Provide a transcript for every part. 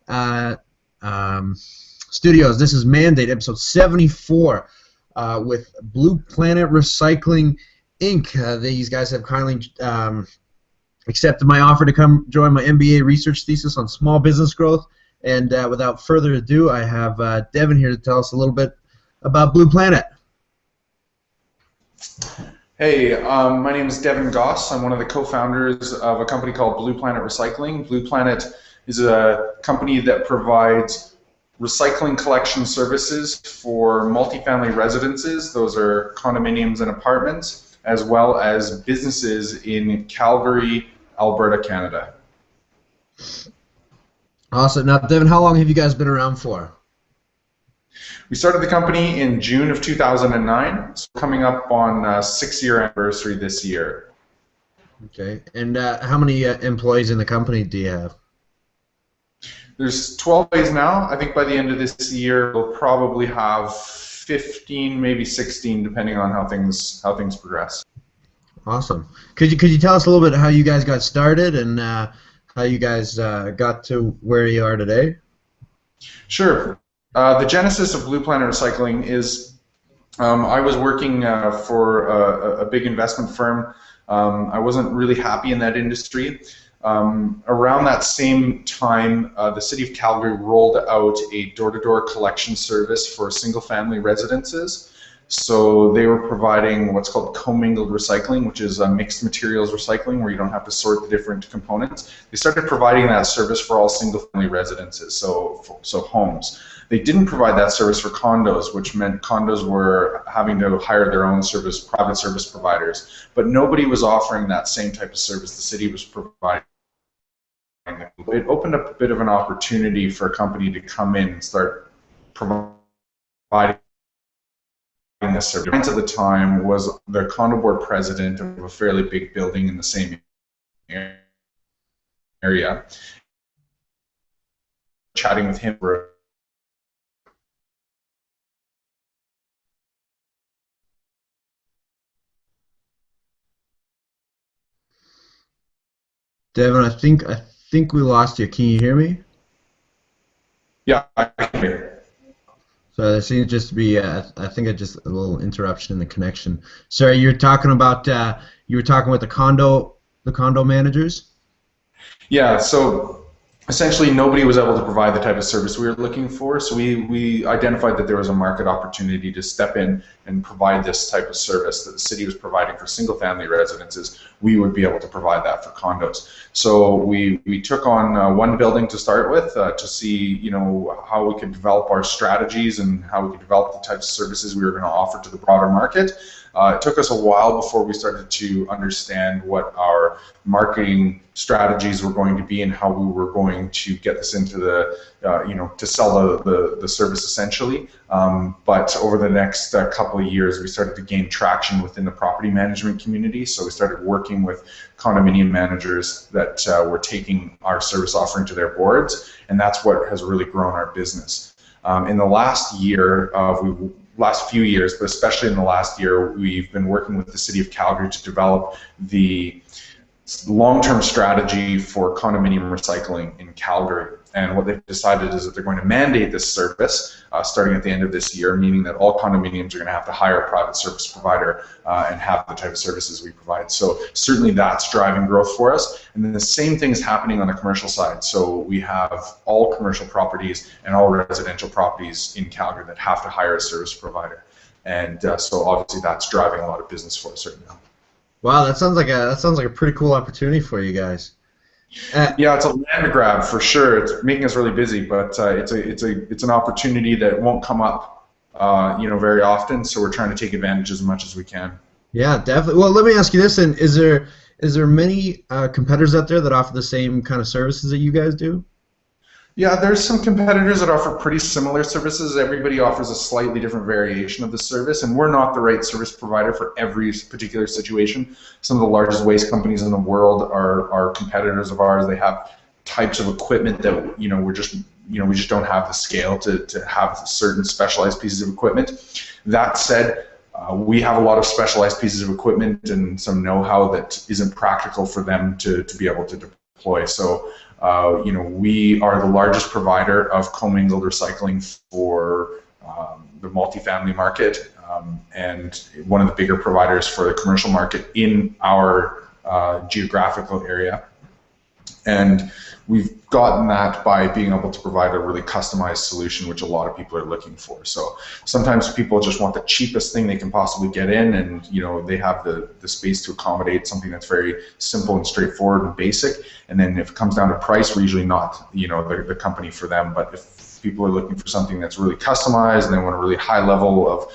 uh, Studios. This is ManDate, episode 74, with BluPlanet Recycling Inc. These guys have kindly accepted my offer to come join my MBA research thesis on small business growth. And without further ado, I have Devin here to tell us a little bit about BluPlanet. Hey, my name is Devin Goss. I'm one of the co-founders of a company called BluPlanet Recycling. BluPlanet is a company that provides recycling collection services for multifamily residences. Those are condominiums and apartments, as well as businesses in Calgary, Alberta, Canada. Awesome. Now, Devin, how long have you guys been around for? We started the company in June of 2009, so coming up on 6-year anniversary this year. Okay. And how many employees in the company do you have? There's 12 employees now. I think by the end of this year, we'll probably have 15, maybe 16, depending on how things progress. Awesome. Could you tell us a little bit how you guys got started and how you guys got to where you are today? Sure. The genesis of BluPlanet Recycling is I was working for a big investment firm. I wasn't really happy in that industry. Around that same time, the city of Calgary rolled out a door-to-door collection service for single-family residences. So they were providing what's called commingled recycling, which is mixed materials recycling, where you don't have to sort the different components. They started providing that service for all single-family residences, so homes. They didn't provide that service for condos, which meant condos were having to hire their own private service providers. But nobody was offering that same type of service the city was providing. It opened up a bit of an opportunity for a company to come in and start providing this service. At the time was the condo board president of a fairly big building in the same area. Chatting with him for Devin, I think we lost you. Can you hear me? Yeah, I can hear. So there seems just to be, I think it's just a little interruption in the connection. Sorry, you were talking about, you were talking with the condo managers? Yeah, so essentially nobody was able to provide the type of service we were looking for, so we identified that there was a market opportunity to step in and provide this type of service that the city was providing for single-family residences. We would be able to provide that for condos. So we took on one building to start with to see, how we could develop our strategies and how we could develop the types of services we were going to offer to the broader market. It took us a while before we started to understand what our marketing strategies were going to be and how we were going to get this into the, to sell the service essentially. But over the next couple of years, we started to gain traction within the property management community. So we started working with condominium managers that were taking our service offering to their boards, and that's what has really grown our business. In the last year, last few years, but especially in the last year, we've been working with the City of Calgary to develop the long-term strategy for condominium recycling in Calgary. And what they've decided is that they're going to mandate this service starting at the end of this year, meaning that all condominiums are going to have to hire a private service provider and have the type of services we provide. So certainly that's driving growth for us. And then the same thing is happening on the commercial side. So we have all commercial properties and all residential properties in Calgary that have to hire a service provider. And so obviously that's driving a lot of business for us right now. Wow, that sounds like a pretty cool opportunity for you guys. Yeah, it's a land grab for sure. It's making us really busy, but it's an opportunity that won't come up, very often. So we're trying to take advantage as much as we can. Yeah, definitely. Well, let me ask you this: then, is there many competitors out there that offer the same kind of services that you guys do? Yeah, there's some competitors that offer pretty similar services. Everybody offers a slightly different variation of the service, and we're not the right service provider for every particular situation. Some of the largest waste companies in the world are competitors of ours. They have types of equipment that we just don't have the scale to have certain specialized pieces of equipment. That said, we have a lot of specialized pieces of equipment and some know-how that isn't practical for them to be able to deploy deploy. So, we are the largest provider of commingled recycling for the multifamily market, and one of the bigger providers for the commercial market in our geographical area. And we've gotten that by being able to provide a really customized solution, which a lot of people are looking for. So sometimes people just want the cheapest thing they can possibly get in, and they have the space to accommodate something that's very simple and straightforward and basic. And then if it comes down to price, we're usually not the company for them. But if people are looking for something that's really customized and they want a really high level of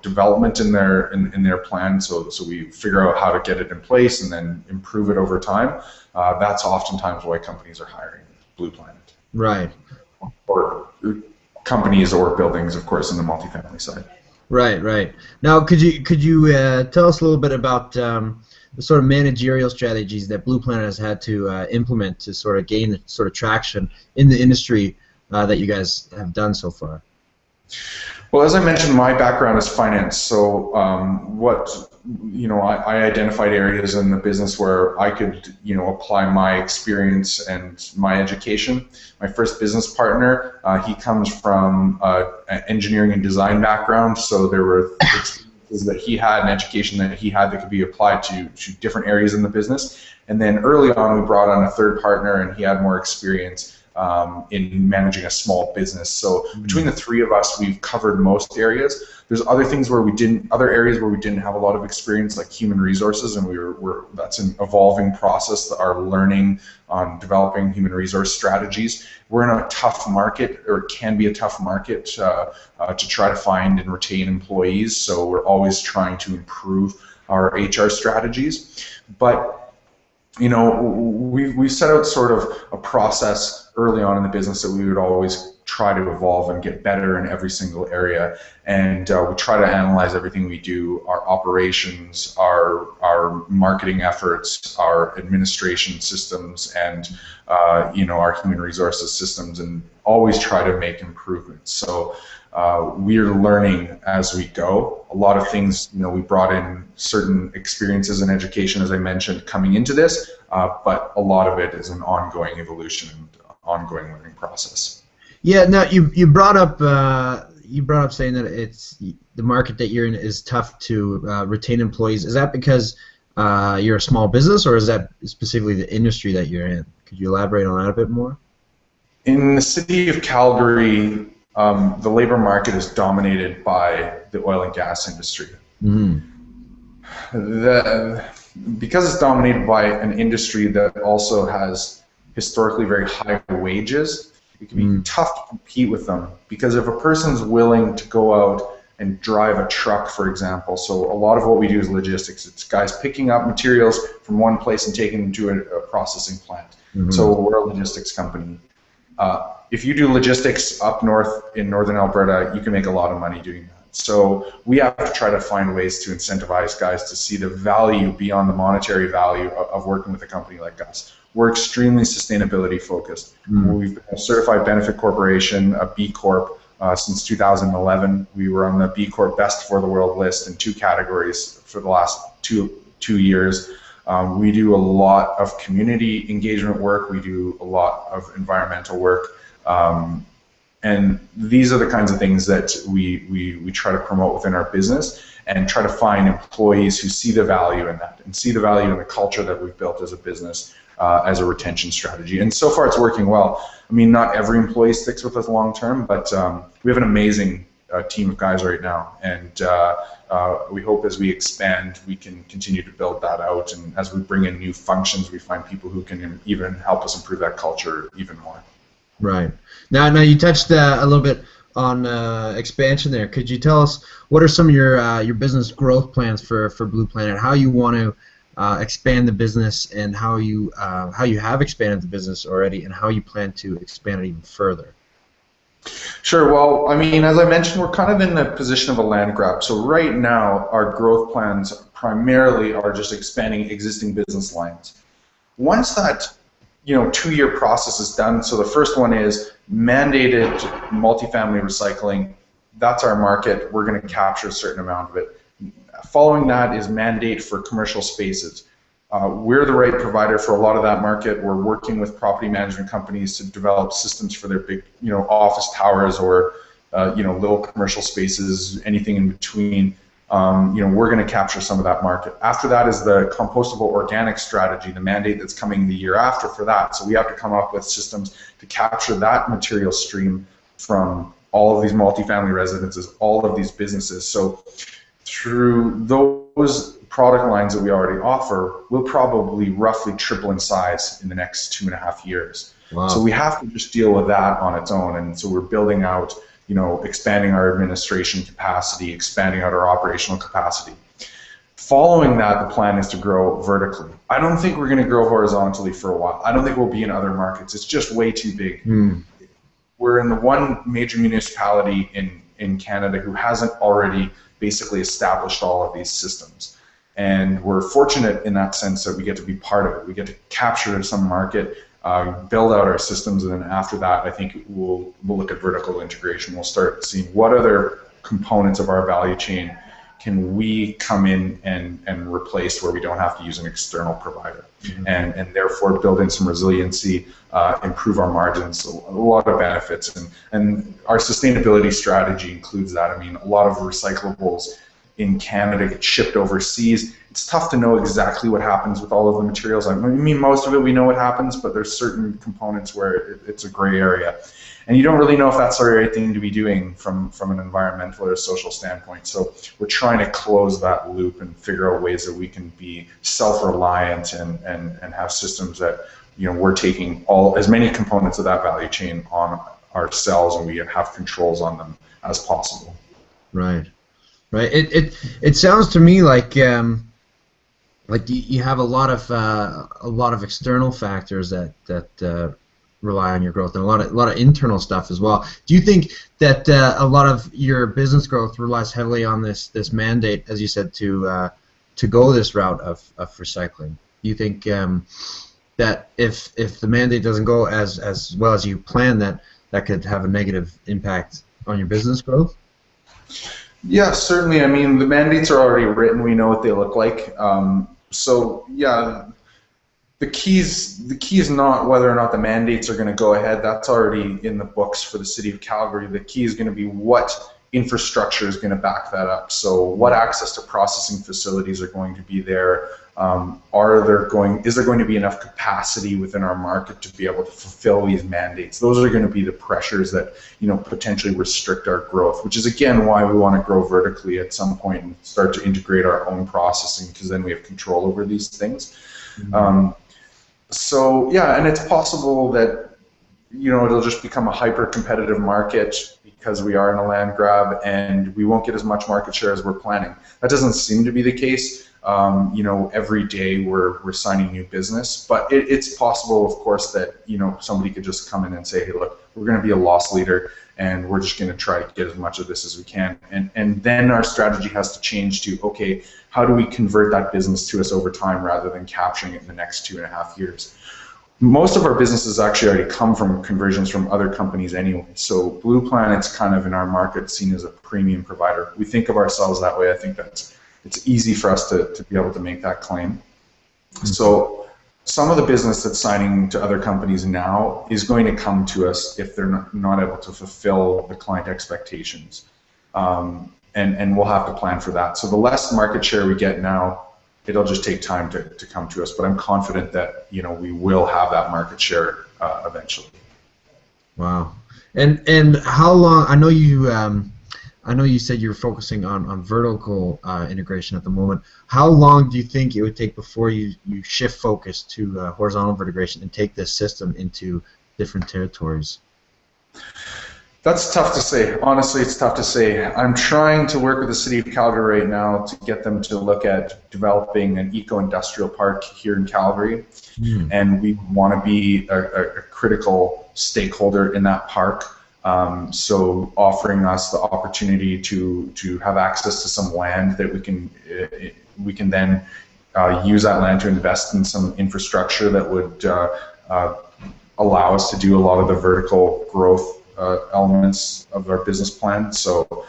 development in their plan, so we figure out how to get it in place and then improve it over time. That's oftentimes why companies are hiring BluPlanet. Right. Or companies or buildings, of course, in the multifamily side. Right, right. Now, could you tell us a little bit about the sort of managerial strategies that BluPlanet has had to implement to sort of gain the sort of traction in the industry that you guys have done so far? Well, as I mentioned, my background is finance, so I identified areas in the business where I could, apply my experience and my education. My first business partner, he comes from an engineering and design background, so there were experiences that he had and education that he had that could be applied to different areas in the business. And then early on, we brought on a third partner, and he had more experience in managing a small business. So between the three of us, we've covered most areas. There's other areas where we didn't have a lot of experience, like human resources, and that's an evolving process. Our learning on developing human resource strategies. We're in a tough market, or it can be a tough market to try to find and retain employees. So we're always trying to improve our HR strategies, but we set out sort of a process early on in the business that we would always try to evolve and get better in every single area. And we try to analyze everything we do, our operations, our marketing efforts, our administration systems, and our human resources systems, and always try to make improvements. So we're learning as we go. A lot of things, we brought in certain experiences and education, as I mentioned, coming into this, but a lot of it is an ongoing evolution and ongoing learning process. Yeah. Now you brought up saying that it's the market that you're in is tough to retain employees. Is that because you're a small business, or is that specifically the industry that you're in? Could you elaborate on that a bit more? In the city of Calgary, the labor market is dominated by the oil and gas industry. Mm-hmm. Because it's dominated by an industry that also has historically very high wages, it can be tough to compete with them, because if a person's willing to go out and drive a truck, for example, so a lot of what we do is logistics. It's guys picking up materials from one place and taking them to a processing plant. Mm-hmm. So we're a logistics company. If you do logistics up north in northern Alberta, you can make a lot of money doing that. So we have to try to find ways to incentivize guys to see the value beyond the monetary value of working with a company like us. We're extremely sustainability focused. We've been a certified benefit corporation, a B Corp, since 2011. We were on the B Corp Best for the World list in 2 categories for the last two years. We do a lot of community engagement work. We do a lot of environmental work. And these are the kinds of things that we try to promote within our business, and try to find employees who see the value in that, and see the value in the culture that we've built as a business, as a retention strategy. And so far it's working well. I mean, not every employee sticks with us long term, but we have an amazing team of guys right now, and we hope as we expand we can continue to build that out, and as we bring in new functions we find people who can even help us improve that culture even more. Right. Now you touched a little bit on expansion there. Could you tell us what are some of your business growth plans for BluPlanet? How you want to expand the business, and how you have expanded the business already, and how you plan to expand it even further? Sure. Well, I mean, as I mentioned, we're kind of in the position of a land grab. So right now, our growth plans primarily are just expanding existing business lines. Once that 2-year process is done, so the first one is mandated multifamily recycling. That's our market. We're going to capture a certain amount of it. Following that is ManDate for commercial spaces. We're the right provider for a lot of that market. We're working with property management companies to develop systems for their big, office towers or, little commercial spaces, anything in between. We're going to capture some of that market. After that is the compostable organic strategy, the mandate that's coming the year after for that. So we have to come up with systems to capture that material stream from all of these multifamily residences, all of these businesses. So through those product lines that we already offer, we'll probably roughly triple in size in the next 2.5 years. Wow. So we have to just deal with that on its own. And so we're building out, expanding our administration capacity, expanding out our operational capacity. Following that, the plan is to grow vertically. I don't think we're going to grow horizontally for a while. I don't think we'll be in other markets. It's just way too big. We're in the one major municipality in Canada who hasn't already basically established all of these systems. And we're fortunate in that sense that we get to be part of it. We get to capture some market, build out our systems, and then after that, I think we'll look at vertical integration. We'll start seeing what other components of our value chain can we come in and replace where we don't have to use an external provider, and therefore build in some resiliency, improve our margins, a lot of benefits, and our sustainability strategy includes that. I mean, a lot of recyclables in Canada get shipped overseas. It's tough to know exactly what happens with all of the materials. I mean, most of it we know what happens, but there's certain components where it's a gray area. And you don't really know if that's the right thing to be doing from an environmental or a social standpoint. So we're trying to close that loop and figure out ways that we can be self-reliant and have systems that, we're taking as many components of that value chain on ourselves, and we have controls on them as possible. Right. It sounds to me like you have a lot of external factors that rely on your growth, and a lot of internal stuff as well. Do you think that a lot of your business growth relies heavily on this mandate, as you said, to go this route of recycling? Do you think that if the mandate doesn't go as well as you plan, that could have a negative impact on your business growth? Yeah, certainly. I mean, the mandates are already written. We know what they look like. So yeah, the key is not whether or not the mandates are going to go ahead. That's already in the books for the city of Calgary. The key is going to be what infrastructure is going to back that up. So what access to processing facilities are going to be there? Is there going to be enough capacity within our market to be able to fulfill these mandates? Those are going to be the pressures that potentially restrict our growth, which is again why we want to grow vertically at some point and start to integrate our own processing, because then we have control over these things. So yeah, and it's possible that it'll just become a hyper-competitive market because we are in a land grab and we won't get as much market share as we're planning. That doesn't seem to be the case. Every day we're signing new business, but it's possible, of course, that somebody could just come in and say, hey, look, we're going to be a loss leader and we're just going to try to get as much of this as we can, and then our strategy has to change to, okay, how do we convert that business to us over time rather than capturing it in the next 2.5 years? Most of our businesses actually already come from conversions from other companies anyway. So BluPlanet's kind of in our market seen as a premium provider. We think of ourselves that way. I think it's easy for us to be able to make that claim. So some of the business that's signing to other companies now is going to come to us if they're not able to fulfill the client expectations. And we'll have to plan for that. So the less market share we get now, it'll just take time to come to us. But I'm confident that we will have that market share eventually. Wow. And how long? I know you said you're focusing on vertical integration at the moment. How long do you think it would take before you shift focus to horizontal integration and take this system into different territories? That's tough to say. Honestly, it's tough to say. I'm trying to work with the city of Calgary right now to get them to look at developing an eco-industrial park here in Calgary. And we want to be a critical stakeholder in that park. So offering us the opportunity to have access to some land that we can then use that land to invest in some infrastructure that would allow us to do a lot of the vertical growth elements of our business plan. So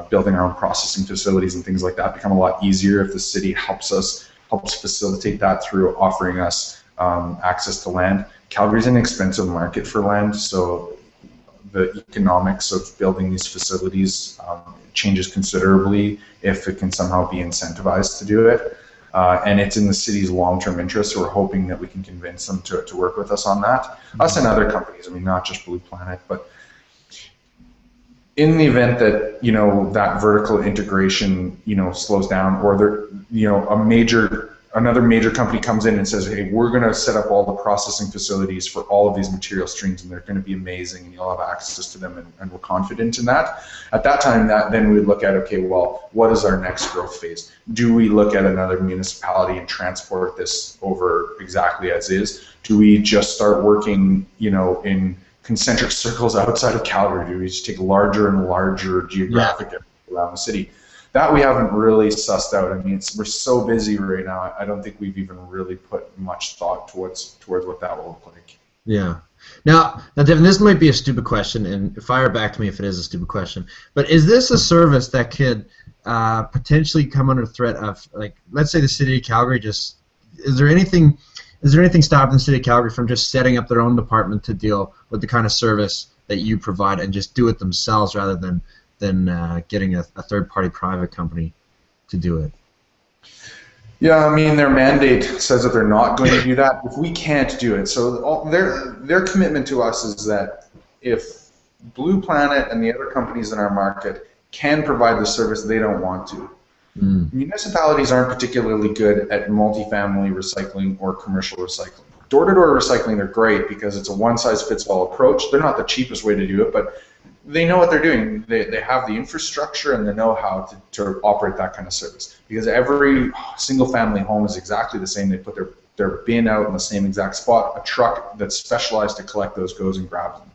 building our own processing facilities and things like that become a lot easier if the city helps us helps facilitate that through offering us access to land. Calgary's an expensive market for land, so the economics of building these facilities changes considerably if it can somehow be incentivized to do it. And it's in the city's long-term interest, so we're hoping that we can convince them to work with us on that. Us and other companies, I mean, not just BluPlanet, but in the event that, you know, that vertical integration, you know, slows down, or there, you know, another major company comes in and says, hey, we're going to set up all the processing facilities for all of these material streams, and they're going to be amazing, and you'll have access to them, and we're confident in that. At that time, then we look at, okay, well, what is our next growth phase? Do we look at another municipality and transport this over exactly as is? Do we just start working, you know, in concentric circles outside of Calgary? Do we just take larger and larger geographic areas around the city? That we haven't really sussed out. I mean, we're so busy right now. I don't think we've even really put much thought towards what that will look like. Yeah. Now, Devin, this might be a stupid question, and fire back to me if it is a stupid question. But is this a service that could potentially come under threat of, like, let's say the city of Calgary just is there anything stopping the city of Calgary from just setting up their own department to deal with the kind of service that you provide and just do it themselves rather than getting a third-party private company to do it? Yeah, I mean, their mandate says that they're not going to do that. If we can't do it, so their commitment to us is that if BluPlanet and the other companies in our market can provide the service, they don't want to. Municipalities aren't particularly good at multifamily recycling or commercial recycling. Door-to-door recycling, they're great because it's a one-size-fits-all approach. They're not the cheapest way to do it, but they know what they're doing. They have the infrastructure and the know-how to operate that kind of service, because every single-family home is exactly the same. They put their bin out in the same exact spot. A truck that's specialized to collect those goes and grabs them.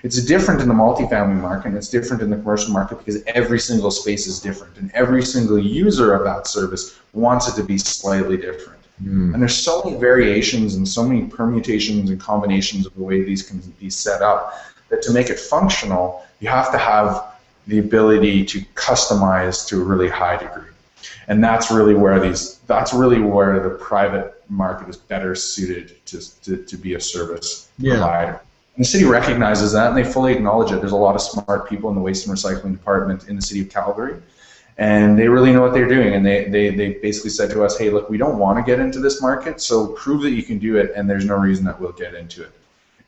It's different in the multifamily market, and it's different in the commercial market because every single space is different, and every single user of that service wants it to be slightly different. And there's so many variations and so many permutations and combinations of the way these can be set up that to make it functional, you have to have the ability to customize to a really high degree. And that's really where the private market is better suited to be a service provider. And the city recognizes that, and they fully acknowledge it. There's a lot of smart people in the waste and recycling department in the city of Calgary, and they really know what they're doing. And they basically said to us, hey, look, we don't want to get into this market, so prove that you can do it, and there's no reason that we'll get into it.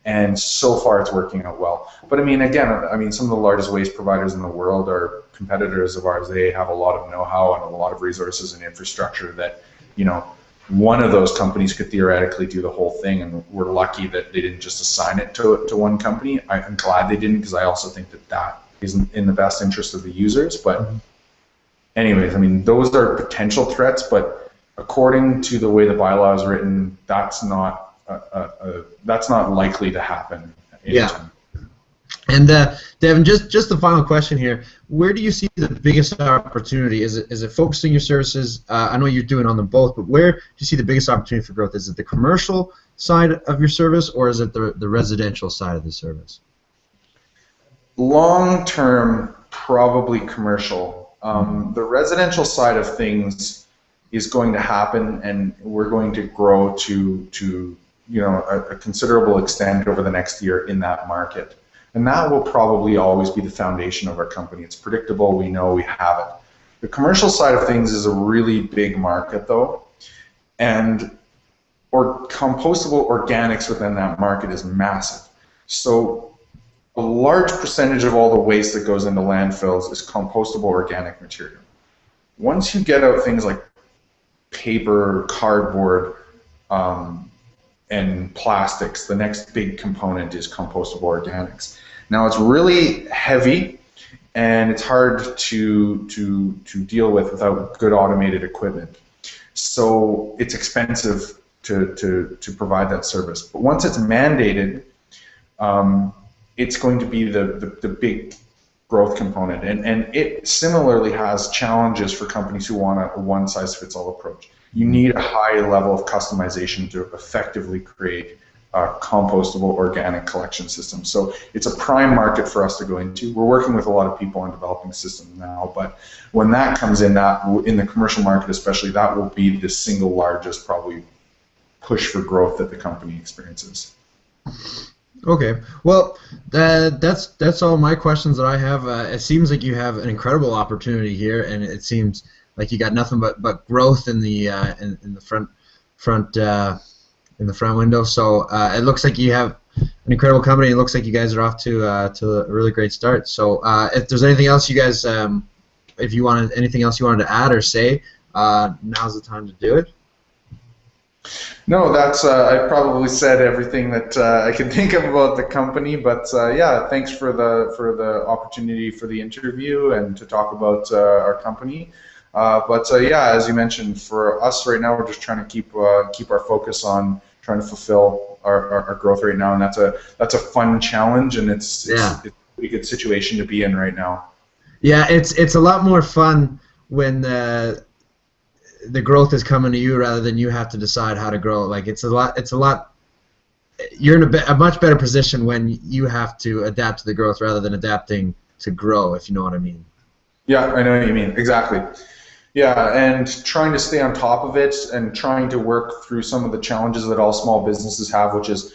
And so far, it's working out well. But I mean, again, some of the largest waste providers in the world are competitors of ours. They have a lot of know-how and a lot of resources and infrastructure that, you know, one of those companies could theoretically do the whole thing. And we're lucky that they didn't just assign it to one company. I'm glad they didn't, because I also think that isn't in the best interest of the users. But anyways, I mean, those are potential threats, but according to the way the bylaw is written, that's not likely to happen. Yeah. And Devin, just the final question here: where do you see the biggest opportunity? Is it focusing your services? I know you're doing on them both, but where do you see the biggest opportunity for growth? Is it the commercial side of your service, or is it the residential side of the service? Long term, probably commercial. The residential side of things is going to happen, and we're going to grow to a considerable extent over the next year in that market. And that will probably always be the foundation of our company. It's predictable, we know we have it. The commercial side of things is a really big market though, and compostable organics within that market is massive. So a large percentage of all the waste that goes into landfills is compostable organic material. Once you get out things like paper, cardboard, and plastics, the next big component is compostable organics. Now it's really heavy, and it's hard to deal with without good automated equipment. So it's expensive to provide that service. But once it's mandated, it's going to be the big growth component, and it similarly has challenges for companies who want a one-size-fits-all approach. You need a high level of customization to effectively create compostable organic collection system. So it's a prime market for us to go into. We're working with a lot of people on developing systems now, but when that comes in, that in the commercial market especially, that will be the single largest probably push for growth that the company experiences. Okay, well, that's all my questions that I have. It seems like you have an incredible opportunity here, and it seems like you got nothing but growth in the front window. So it looks like you have an incredible company. It looks like you guys are off to a really great start. So if there's anything else you guys, if you wanted anything else you wanted to add or say, now's the time to do it. No, that's I probably said everything that I can think of about the company. But yeah, thanks for the opportunity for the interview and to talk about our company. But yeah, as you mentioned, for us right now, we're just trying to keep our focus on trying to fulfill our growth right now, and that's a fun challenge, and it's a pretty good situation to be in right now. Yeah, it's a lot more fun when the growth is coming to you rather than you have to decide how to grow. Like it's a lot. You're in a much better position when you have to adapt to the growth rather than adapting to grow, if you know what I mean. Yeah, I know what you mean. Exactly. Yeah, and trying to stay on top of it and trying to work through some of the challenges that all small businesses have, which is,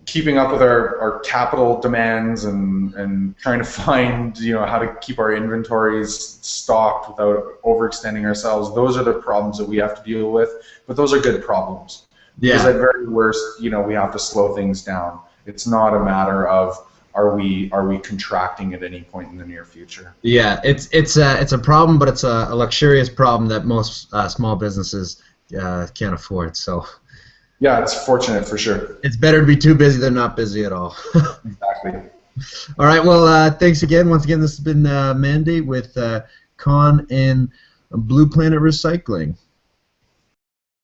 keeping up with our capital demands and trying to find, how to keep our inventories stocked without overextending ourselves. Those are the problems that we have to deal with, but those are good problems. Yeah. Because at very worst, we have to slow things down. It's not a matter of are we contracting at any point in the near future. Yeah, it's a problem, but it's a luxurious problem that most small businesses can't afford. So. Yeah, it's fortunate for sure. It's better to be too busy than not busy at all. Exactly. All right. Well, thanks again. Once again, this has been ManDate with Con and BluPlanet Recycling.